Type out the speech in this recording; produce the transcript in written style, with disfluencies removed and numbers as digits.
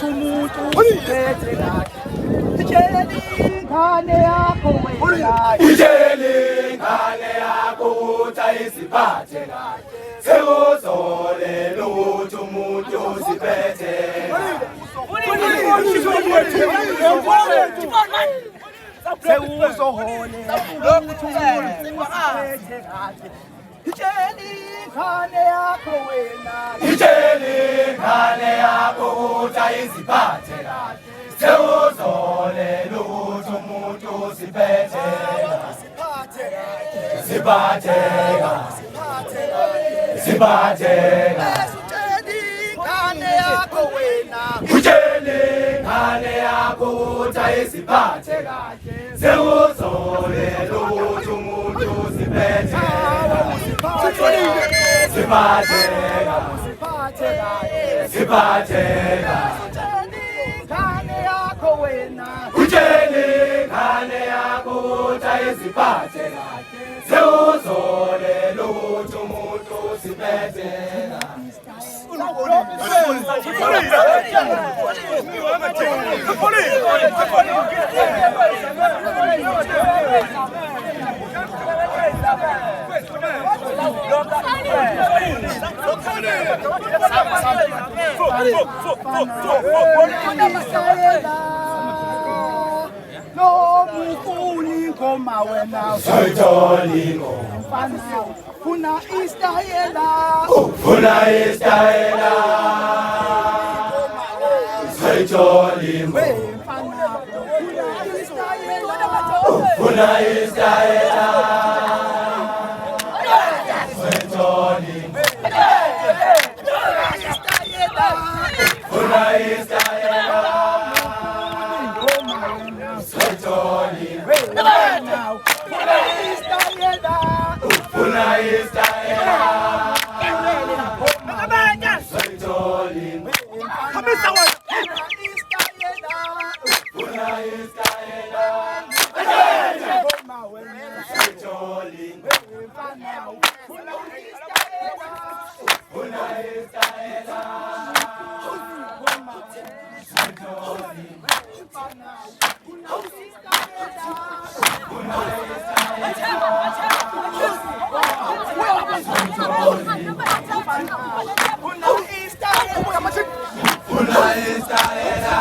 umuntu uphethe kahle. Itsheli ingane yakho wena, itsheli ingane yakho ukuthi ayiziphathe kahle. Sekuzolela ukuthi umuntu uziphethe sewuzoholela ukuthi umuntu uphethe kahle. Itsheli ingane yakho wena, itsheli ingane yakho ukuthi ayiziphathe kahle. Sekuzolela ukuthi umuntu uziphethe ziphathe kahle. Ziphathe kahle. itsheli ingane yakho wena, Utsheli ingane yakho ukuthi ayiziphathe kahle. Sekuzolela ukuthi umuntu uziphethe ziphathe kahle. Ziphathe kahle. ingane yakho wena, Utsheli ingane yakho ukuthi ayiziphathe kahle. Sekuzolela ukuthi umuntu uziphethe no mufuni ngoma wena, sayithola ingoma. mfana funa istayela, Funa istayela sayithola ingoma. mfana funa istayela, Funa istayela sayithola ingoma. Funa istayela sayithola ingoma. Funa istayela sayithola ingoma. Funa istayela sayithola ingoma. Funa istayela Funa istayela